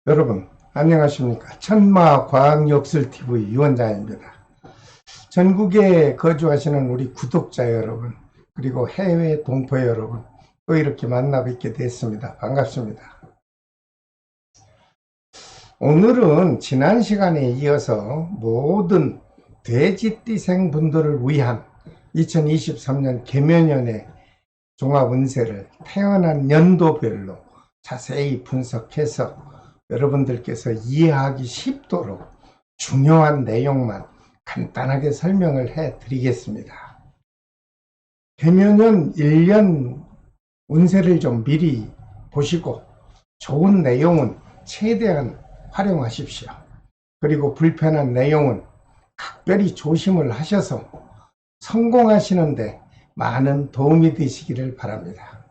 여러분 안녕하십니까. 천마과학역술TV 유원장입니다. 전국에 거주하시는 우리 구독자 여러분, 그리고 해외 동포 여러분, 또 이렇게 만나 뵙게 됐습니다. 반갑습니다. 오늘은 지난 시간에 이어서 모든 돼지띠생 분들을 위한 2023년 개묘년의 종합운세를 태어난 연도별로 자세히 분석해서 여러분들께서 이해하기 쉽도록 중요한 내용만 간단하게 설명을 해 드리겠습니다. 개묘년 1년 운세를 좀 미리 보시고 좋은 내용은 최대한 활용하십시오. 그리고 불편한 내용은 각별히 조심을 하셔서 성공하시는데 많은 도움이 되시기를 바랍니다.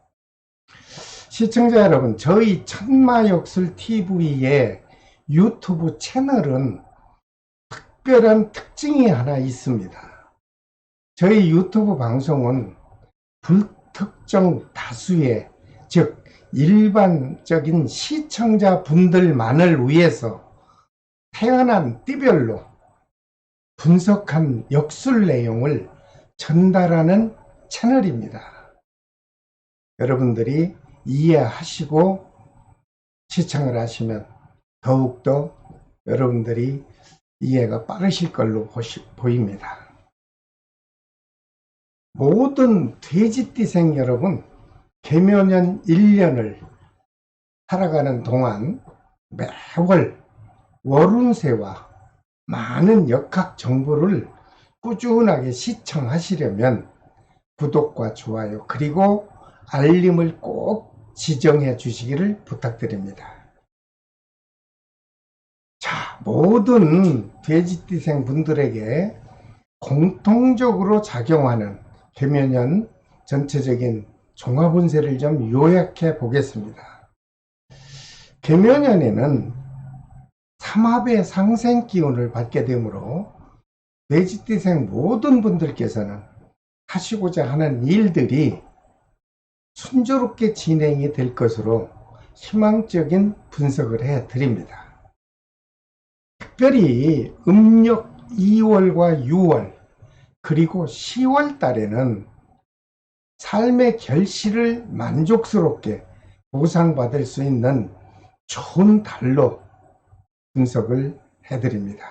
시청자 여러분, 저희 천마역술TV의 유튜브 채널은 특별한 특징이 하나 있습니다. 저희 유튜브 방송은 불특정 다수의, 즉 일반적인 시청자분들만을 위해서 태어난 띠별로 분석한 역술 내용을 전달하는 채널입니다. 여러분들이 이해하시고 시청을 하시면 더욱더 여러분들이 이해가 빠르실 걸로 보입니다. 모든 돼지띠생 여러분, 개묘년 1년을 살아가는 동안 매월 월운세와 많은 역학 정보를 꾸준하게 시청하시려면 구독과 좋아요 그리고 알림을 꼭 지정해 주시기를 부탁드립니다. 자, 모든 돼지띠생 분들에게 공통적으로 작용하는 개묘년 전체적인 종합운세를 좀 요약해 보겠습니다. 개묘년에는 삼합의 상생 기운을 받게 되므로 돼지띠생 모든 분들께서는 하시고자 하는 일들이 순조롭게 진행이 될 것으로 희망적인 분석을 해 드립니다. 특별히 음력 2월과 6월 그리고 10월 달에는 삶의 결실을 만족스럽게 보상받을 수 있는 좋은 달로 분석을 해드립니다.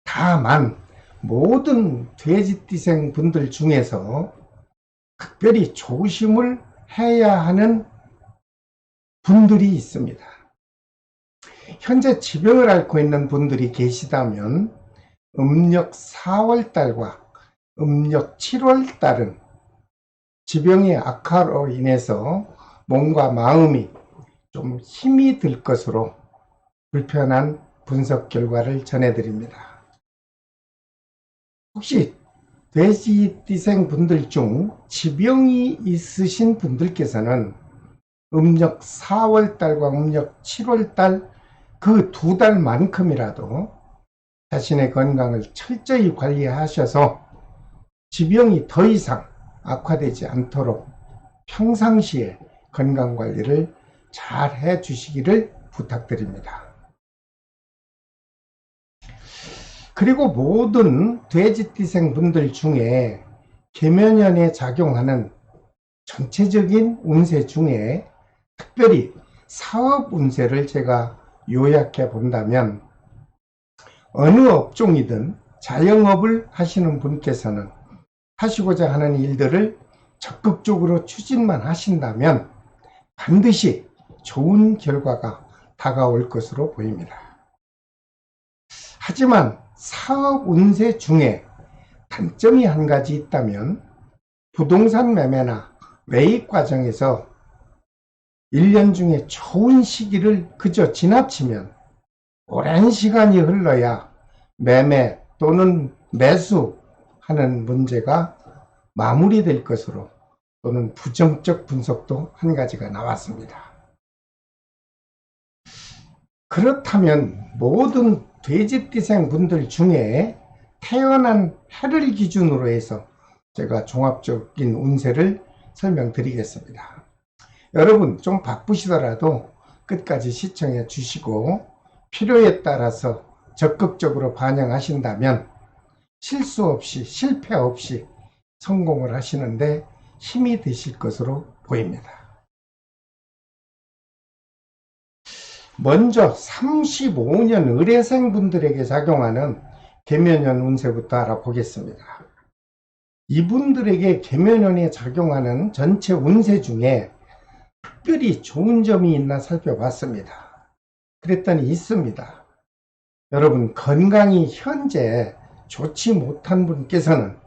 다만 모든 돼지띠생 분들 중에서 특별히 조심을 해야 하는 분들이 있습니다. 현재 지병을 앓고 있는 분들이 계시다면 음력 4월달과 음력 7월달은 지병의 악화로 인해서 몸과 마음이 좀 힘이 들 것으로 불편한 분석 결과를 전해드립니다. 혹시 돼지띠생 분들 중 지병이 있으신 분들께서는 음력 4월달과 음력 7월달 그 두 달만큼이라도 자신의 건강을 철저히 관리하셔서 지병이 더 이상 악화되지 않도록 평상시에 건강관리를 잘 해주시기를 부탁드립니다. 그리고 모든 돼지띠생 분들 중에 개묘년에 작용하는 전체적인 운세 중에 특별히 사업 운세를 제가 요약해 본다면 어느 업종이든 자영업을 하시는 분께서는 하시고자 하는 일들을 적극적으로 추진만 하신다면 반드시 좋은 결과가 다가올 것으로 보입니다. 하지만 사업 운세 중에 단점이 한 가지 있다면 부동산 매매나 매입 과정에서 1년 중에 좋은 시기를 그저 지나치면 오랜 시간이 흘러야 매매 또는 매수하는 문제가 마무리될 것으로 또는 부정적 분석도 한 가지가 나왔습니다. 그렇다면 모든 돼지띠생 분들 중에 태어난 해를 기준으로 해서 제가 종합적인 운세를 설명드리겠습니다. 여러분 좀 바쁘시더라도 끝까지 시청해 주시고 필요에 따라서 적극적으로 반영하신다면 실수 없이 실패 없이 성공을 하시는데 힘이 되실 것으로 보입니다. 먼저 35년 의뢰생 분들에게 작용하는 계면연 운세부터 알아보겠습니다. 이분들에게 계면연에 작용하는 전체 운세 중에 특별히 좋은 점이 있나 살펴봤습니다. 그랬더니 있습니다. 여러분, 건강이 현재 좋지 못한 분께서는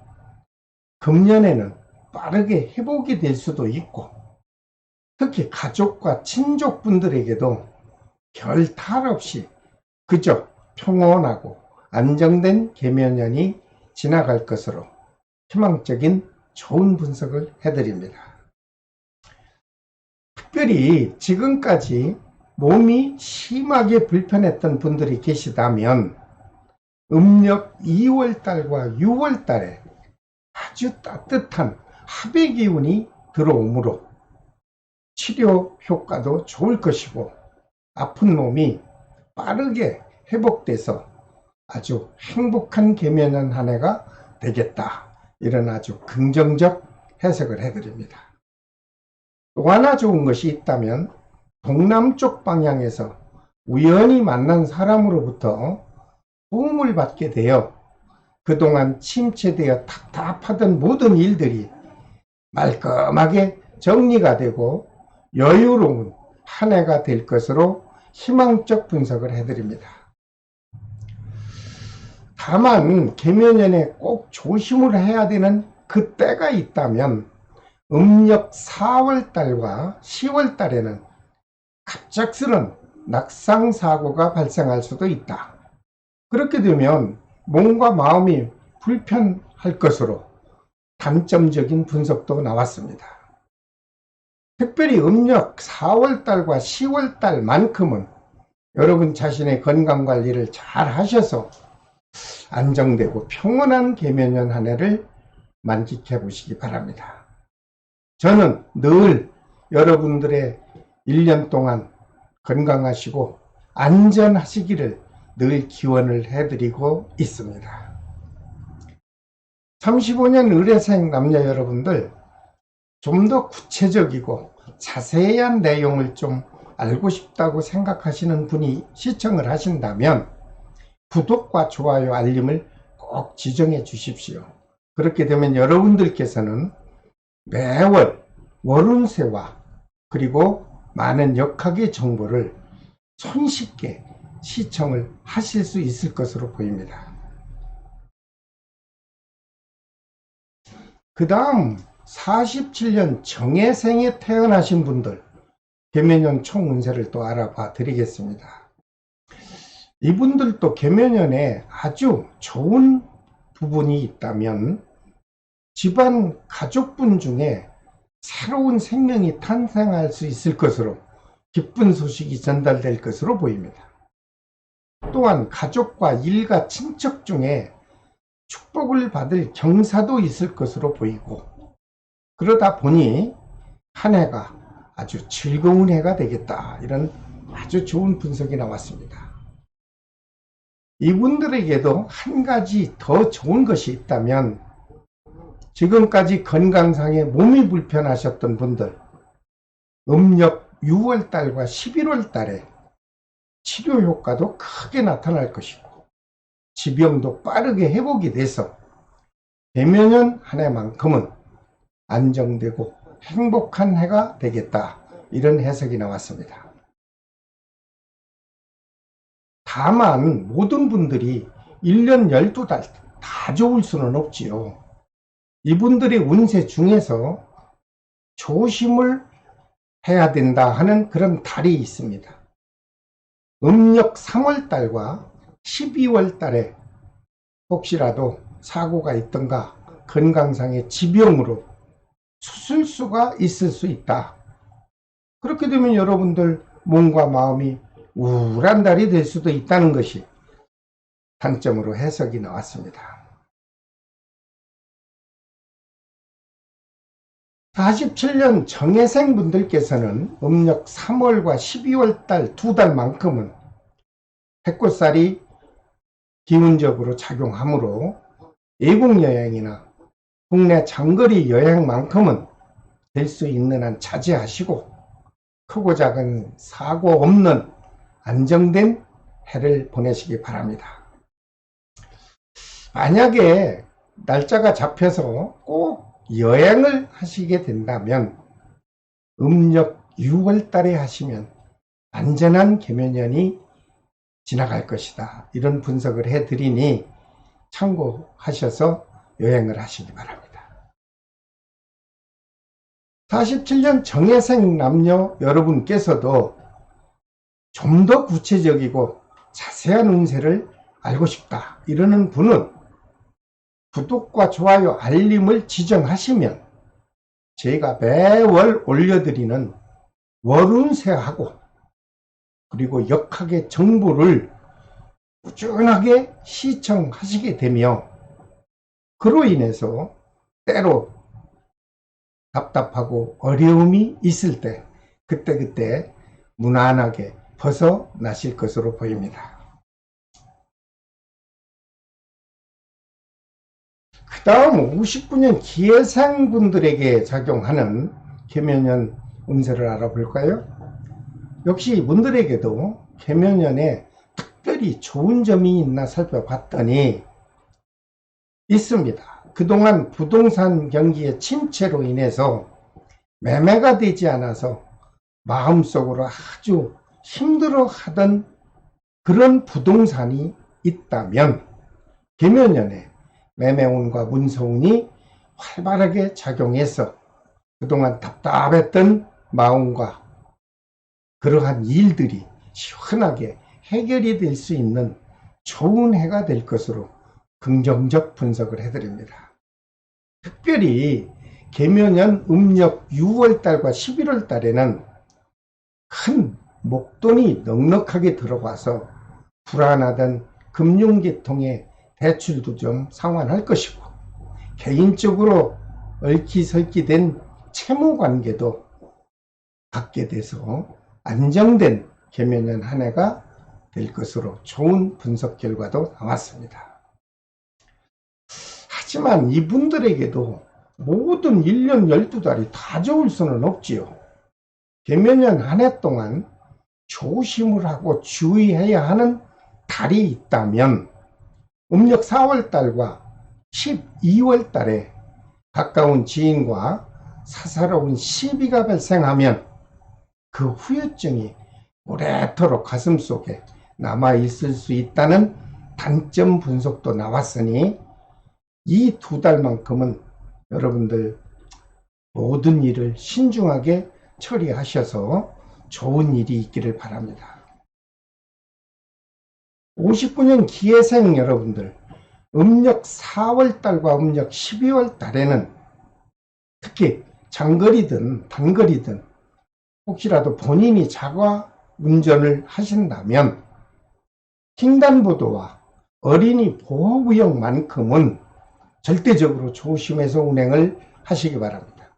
금년에는 빠르게 회복이 될 수도 있고, 특히 가족과 친족분들에게도 별 탈 없이 그저 평온하고 안정된 계면연이 지나갈 것으로 희망적인 좋은 분석을 해드립니다. 특별히 지금까지 몸이 심하게 불편했던 분들이 계시다면 음력 2월달과 6월달에 아주 따뜻한 합의 기운이 들어오므로 치료 효과도 좋을 것이고 아픈 몸이 빠르게 회복돼서 아주 행복한 계면연 한 해가 되겠다, 이런 아주 긍정적 해석을 해드립니다. 또 하나 좋은 것이 있다면 동남쪽 방향에서 우연히 만난 사람으로부터 도움을 받게 되어 그동안 침체되어 답답하던 모든 일들이 말끔하게 정리가 되고 여유로운 한 해가 될 것으로 희망적 분석을 해드립니다. 다만 계면연에 꼭 조심을 해야 되는 그 때가 있다면 음력 4월달과 10월달에는 갑작스런 낙상사고가 발생할 수도 있다. 그렇게 되면 몸과 마음이 불편할 것으로 단점적인 분석도 나왔습니다. 특별히 음력 4월달과 10월달만큼은 여러분 자신의 건강관리를 잘 하셔서 안정되고 평온한 계면연 한 해를 만끽해 보시기 바랍니다. 저는 늘 여러분들의 1년 동안 건강하시고 안전하시기를 늘 기원을 해드리고 있습니다. 35년 의뢰생 남녀 여러분들, 좀 더 구체적이고 자세한 내용을 좀 알고 싶다고 생각하시는 분이 시청을 하신다면 구독과 좋아요, 알림을 꼭 지정해 주십시오. 그렇게 되면 여러분들께서는 매월 월운세와 그리고 많은 역학의 정보를 손쉽게 시청을 하실 수 있을 것으로 보입니다. 그 다음 47년 정해생에 태어나신 분들 계면연 총운세를 또 알아봐 드리겠습니다. 이분들도 계면연에 아주 좋은 부분이 있다면 집안 가족분 중에 새로운 생명이 탄생할 수 있을 것으로 기쁜 소식이 전달될 것으로 보입니다. 또한 가족과 일가 친척 중에 축복을 받을 경사도 있을 것으로 보이고, 그러다 보니 한 해가 아주 즐거운 해가 되겠다, 이런 아주 좋은 분석이 나왔습니다. 이분들에게도 한 가지 더 좋은 것이 있다면 지금까지 건강상에 몸이 불편하셨던 분들 음력 6월달과 11월달에 치료 효과도 크게 나타날 것이고 지병도 빠르게 회복이 돼서 계면연 한 해만큼은 안정되고 행복한 해가 되겠다, 이런 해석이 나왔습니다. 다만 모든 분들이 1년 12달 다 좋을 수는 없지요. 이분들의 운세 중에서 조심을 해야 된다 하는 그런 달이 있습니다. 음력 3월달과 12월달에 혹시라도 사고가 있던가 건강상의 지병으로 수술수가 있을 수 있다. 그렇게 되면 여러분들 몸과 마음이 우울한 달이 될 수도 있다는 것이 단점으로 해석이 나왔습니다. 47년 정예생 분들께서는 음력 3월과 12월 달 두 달만큼은 해꽃살이 기운적으로 작용하므로 외국 여행이나 국내 장거리 여행만큼은 될 수 있는 한 자제하시고 크고 작은 사고 없는 안정된 해를 보내시기 바랍니다. 만약에 날짜가 잡혀서 꼭 여행을 하시게 된다면 음력 6월 달에 하시면 안전한 계면년이 지나갈 것이다. 이런 분석을 해드리니 참고하셔서 여행을 하시기 바랍니다. 47년 정예생 남녀 여러분께서도 좀 더 구체적이고 자세한 운세를 알고 싶다 이러는 분은 구독과 좋아요 알림을 지정하시면 제가 매월 올려드리는 월운세하고 그리고 역학의 정보를 꾸준하게 시청하시게 되며 그로 인해서 때로 답답하고 어려움이 있을 때 그때그때 무난하게 벗어나실 것으로 보입니다. 그 다음 59년 기해생 분들에게 작용하는 계면년 운세를 알아볼까요? 역시 이분들에게도 계면년에 특별히 좋은 점이 있나 살펴봤더니 있습니다. 그동안 부동산 경기의 침체로 인해서 매매가 되지 않아서 마음속으로 아주 힘들어하던 그런 부동산이 있다면 계면년에 매매운과 문서운이 활발하게 작용해서 그동안 답답했던 마음과 그러한 일들이 시원하게 해결이 될 수 있는 좋은 해가 될 것으로 긍정적 분석을 해드립니다. 특별히 계면년 음력 6월달과 11월달에는 큰 목돈이 넉넉하게 들어와서 불안하던 금융계통의 대출도 좀 상환할 것이고 개인적으로 얽히설키된 채무관계도 갖게 돼서 안정된 계면년 한 해가 될 것으로 좋은 분석 결과도 나왔습니다. 하지만 이분들에게도 모든 1년 12달이 다 좋을 수는 없지요. 계면년 한 해 동안 조심을 하고 주의해야 하는 달이 있다면 음력 4월달과 12월달에 가까운 지인과 사사로운 시비가 발생하면 그 후유증이 오래도록 가슴속에 남아있을 수 있다는 단점 분석도 나왔으니 이 두 달만큼은 여러분들 모든 일을 신중하게 처리하셔서 좋은 일이 있기를 바랍니다. 59년 기해생 여러분들 음력 4월달과 음력 12월달에는 특히 장거리든 단거리든 혹시라도 본인이 자가 운전을 하신다면 횡단보도와 어린이 보호구역만큼은 절대적으로 조심해서 운행을 하시기 바랍니다.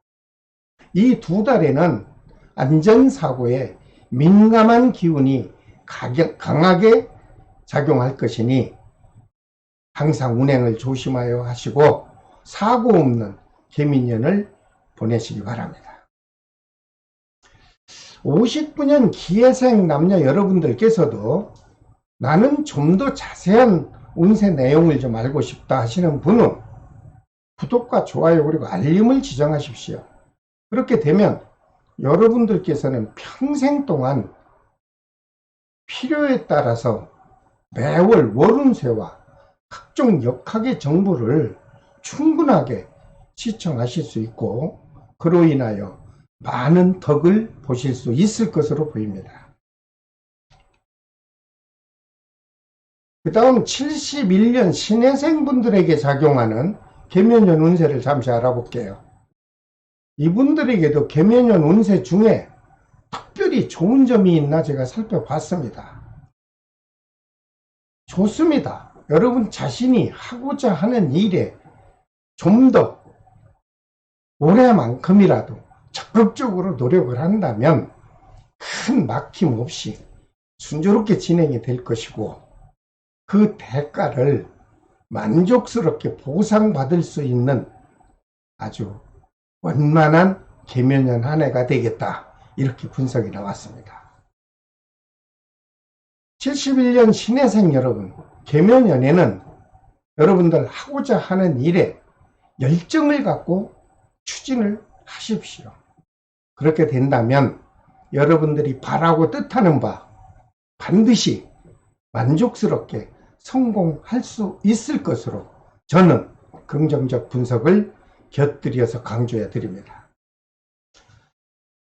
이 두 달에는 안전사고에 민감한 기운이 강하게 작용할 것이니 항상 운행을 조심하여 하시고 사고 없는 계민년을 보내시기 바랍니다. 59년 기해생 남녀 여러분들께서도 나는 좀 더 자세한 운세 내용을 좀 알고 싶다 하시는 분은 구독과 좋아요 그리고 알림을 지정하십시오. 그렇게 되면 여러분들께서는 평생 동안 필요에 따라서 매월 월운세와 각종 역학의 정보를 충분하게 시청하실 수 있고 그로 인하여 많은 덕을 보실 수 있을 것으로 보입니다. 그 다음 71년 신해생 분들에게 작용하는 계면년 운세를 잠시 알아볼게요. 이분들에게도 계면년 운세 중에 특별히 좋은 점이 있나 제가 살펴봤습니다. 좋습니다. 여러분 자신이 하고자 하는 일에 좀 더 올해만큼이라도 적극적으로 노력을 한다면 큰 막힘 없이 순조롭게 진행이 될 것이고, 그 대가를 만족스럽게 보상받을 수 있는 아주 원만한 개묘년 한 해가 되겠다, 이렇게 분석이 나왔습니다. 71년 신해생 여러분, 개묘년에는 여러분들 하고자 하는 일에 열정을 갖고 추진을 하십시오. 그렇게 된다면 여러분들이 바라고 뜻하는 바 반드시 만족스럽게 성공할 수 있을 것으로 저는 긍정적 분석을 곁들여서 강조해 드립니다.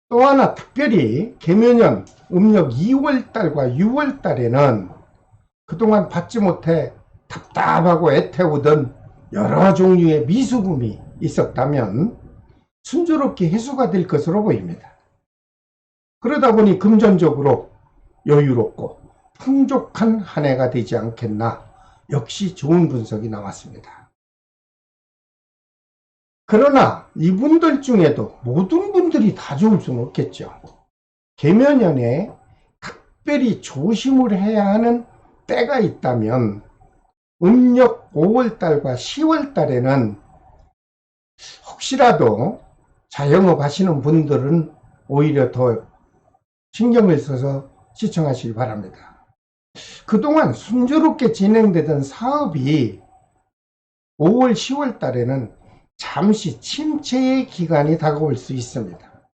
또 하나 특별히 개묘년 음력 2월달과 6월달에는 그동안 받지 못해 답답하고 애태우던 여러 종류의 미수금이 있었다면 순조롭게 해소가 될 것으로 보입니다. 그러다 보니 금전적으로 여유롭고 풍족한 한 해가 되지 않겠나, 역시 좋은 분석이 나왔습니다. 그러나 이분들 중에도 모든 분들이 다 좋을 수는 없겠죠. 개묘년에 특별히 조심을 해야 하는 때가 있다면 음력 5월달과 10월달에는 혹시라도 자영업 하시는 분들은 오히려 더 신경을 써서 시청하시기 바랍니다. 그동안 순조롭게 진행되던 사업이 5월, 10월 달에는 잠시 침체의 기간이 다가올 수 있습니다.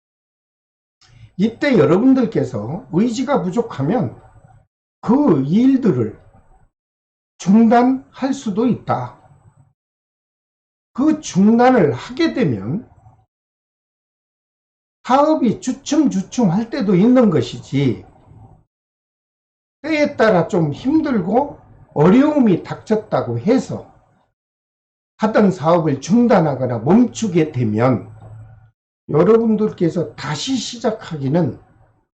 이때 여러분들께서 의지가 부족하면 그 일들을 중단할 수도 있다. 그 중단을 하게 되면 사업이 주춤주춤 할 때도 있는 것이지, 때에 따라 좀 힘들고 어려움이 닥쳤다고 해서 하던 사업을 중단하거나 멈추게 되면 여러분들께서 다시 시작하기는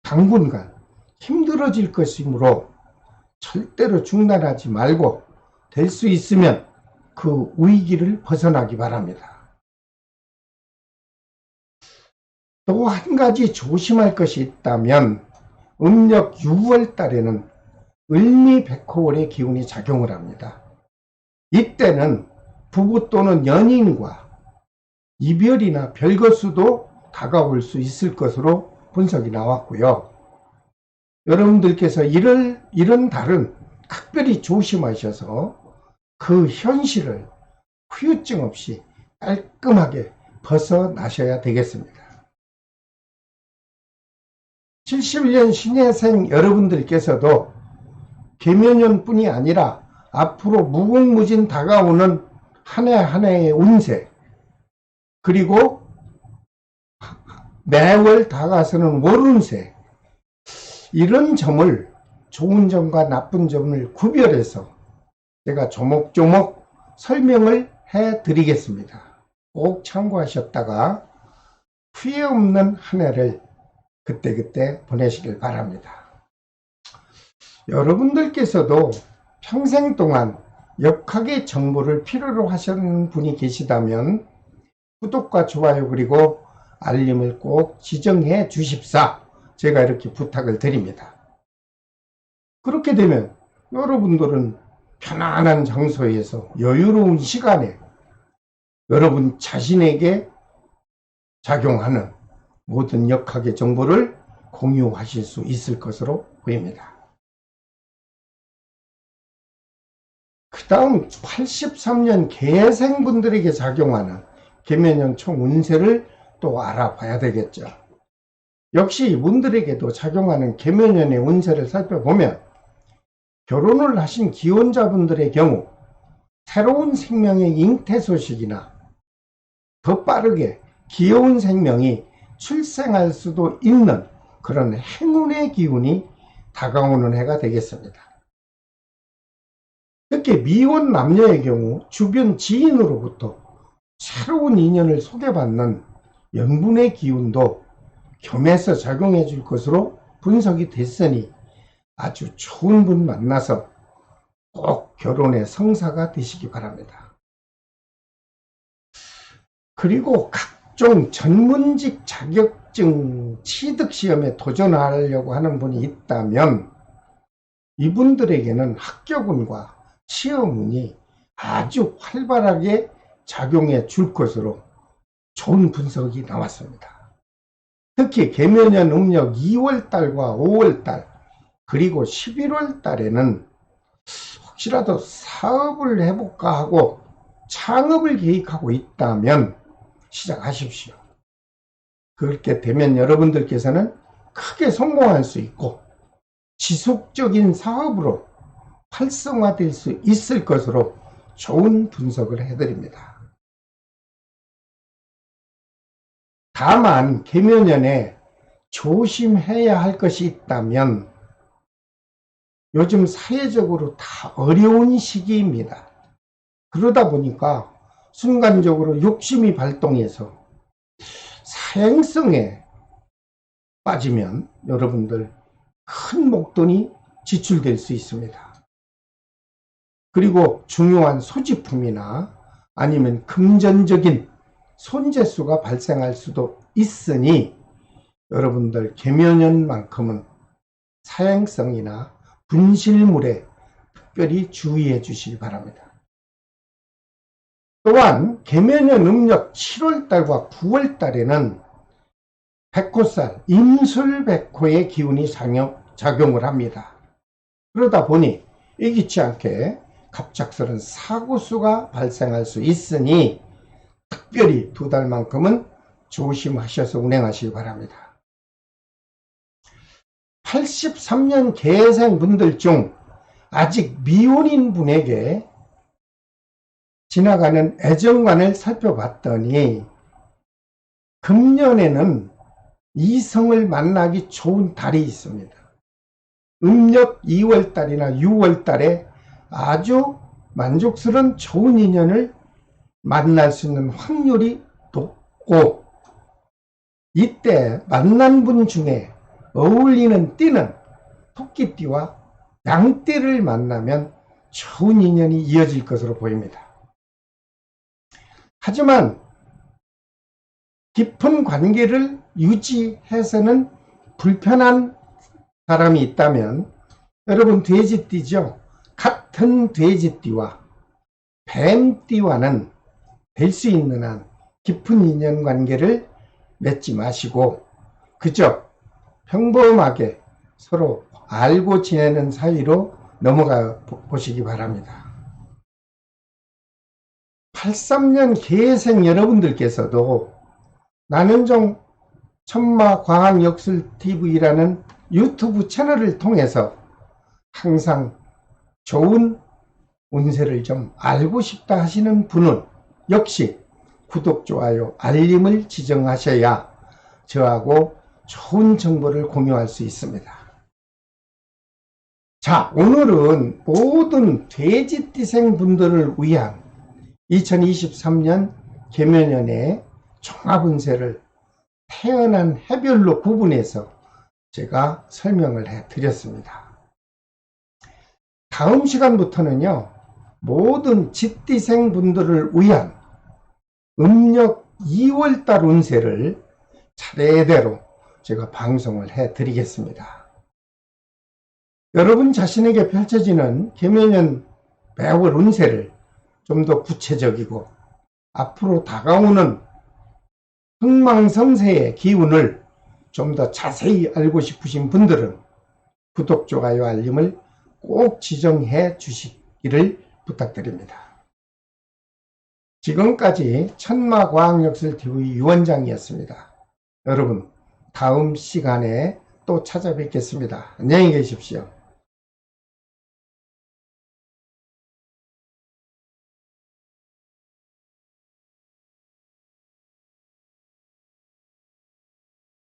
당분간 힘들어질 것이므로 절대로 중단하지 말고 될 수 있으면 그 위기를 벗어나기 바랍니다. 또 한 가지 조심할 것이 있다면 음력 6월 달에는 을미백호월의 기운이 작용을 합니다. 이때는 부부 또는 연인과 이별이나 별것수도 다가올 수 있을 것으로 분석이 나왔고요. 여러분들께서 이런 달은 특별히 조심하셔서 그 현실을 후유증 없이 깔끔하게 벗어나셔야 되겠습니다. 71년 신해생 여러분들께서도 개묘년뿐이 아니라 앞으로 무궁무진 다가오는 한 해 한 해의 운세, 그리고 매월 다가서는 월운세, 이런 점을, 좋은 점과 나쁜 점을 구별해서 제가 조목조목 설명을 해 드리겠습니다. 꼭 참고하셨다가 후회 없는 한 해를 그때그때 보내시길 바랍니다. 여러분들께서도 평생 동안 역학의 정보를 필요로 하시는 분이 계시다면 구독과 좋아요 그리고 알림을 꼭 지정해 주십사, 제가 이렇게 부탁을 드립니다. 그렇게 되면 여러분들은 편안한 장소에서 여유로운 시간에 여러분 자신에게 작용하는 모든 역학의 정보를 공유하실 수 있을 것으로 보입니다. 그 다음 83년 개생분들에게 작용하는 개묘년 총 운세를 또 알아봐야 되겠죠. 역시 이분들에게도 작용하는 개묘년의 운세를 살펴보면 결혼을 하신 기혼자분들의 경우 새로운 생명의 잉태 소식이나 더 빠르게 귀여운 생명이 출생할 수도 있는 그런 행운의 기운이 다가오는 해가 되겠습니다. 특히 미혼 남녀의 경우 주변 지인으로부터 새로운 인연을 소개받는 연분의 기운도 겸해서 작용해 줄 것으로 분석이 됐으니 아주 좋은 분 만나서 꼭 결혼의 성사가 되시기 바랍니다. 그리고 각종 전문직 자격증 취득시험에 도전하려고 하는 분이 있다면 이분들에게는 합격운과 시험운이 아주 활발하게 작용해 줄 것으로 좋은 분석이 나왔습니다. 특히 개묘년 음력 2월달과 5월달 그리고 11월달에는 혹시라도 사업을 해볼까 하고 창업을 계획하고 있다면 시작하십시오. 그렇게 되면 여러분들께서는 크게 성공할 수 있고 지속적인 사업으로 활성화될 수 있을 것으로 좋은 분석을 해드립니다. 다만 개묘년에 조심해야 할 것이 있다면 요즘 사회적으로 다 어려운 시기입니다. 그러다 보니까 순간적으로 욕심이 발동해서 사행성에 빠지면 여러분들 큰 목돈이 지출될 수 있습니다. 그리고 중요한 소지품이나 아니면 금전적인 손재수가 발생할 수도 있으니 여러분들 개묘년만큼은 사행성이나 분실물에 특별히 주의해 주시기 바랍니다. 또한 개묘년 음력 7월달과 9월달에는 백호살, 임술백호의 기운이 작용을 합니다. 그러다 보니 예기치 않게 갑작스런 사고수가 발생할 수 있으니 특별히 2달만큼은 조심하셔서 운행하시기 바랍니다. 83년 개생 분들 중 아직 미혼인 분에게 지나가는 애정관을 살펴봤더니 금년에는 이성을 만나기 좋은 달이 있습니다. 음력 2월달이나 6월달에 아주 만족스러운 좋은 인연을 만날 수 있는 확률이 높고 이때 만난 분 중에 어울리는 띠는 토끼띠와 양띠를 만나면 좋은 인연이 이어질 것으로 보입니다. 하지만 깊은 관계를 유지해서는 불편한 사람이 있다면 여러분 돼지띠죠. 같은 돼지띠와 뱀띠와는 될 수 있는 한 깊은 인연관계를 맺지 마시고 그저 평범하게 서로 알고 지내는 사이로 넘어가 보시기 바랍니다. 83년 개생 여러분들께서도 나는좀 천마과학역술TV라는 유튜브 채널을 통해서 항상 좋은 운세를 좀 알고 싶다 하시는 분은 역시 구독, 좋아요, 알림을 지정하셔야 저하고 좋은 정보를 공유할 수 있습니다. 자, 오늘은 모든 돼지띠생 분들을 위한 2023년 개묘년의 종합운세를 태어난 해별로 구분해서 제가 설명을 해드렸습니다. 다음 시간부터는요, 모든 쥐띠생 분들을 위한 음력 2월달 운세를 차례대로 제가 방송을 해드리겠습니다. 여러분 자신에게 펼쳐지는 개묘년 매월 운세를 좀 더 구체적이고 앞으로 다가오는 흥망성쇠의 기운을 좀 더 자세히 알고 싶으신 분들은 구독, 좋아요, 알림을 꼭 지정해 주시기를 부탁드립니다. 지금까지 천마과학역술TV 유원장이었습니다. 여러분 다음 시간에 또 찾아뵙겠습니다. 안녕히 계십시오.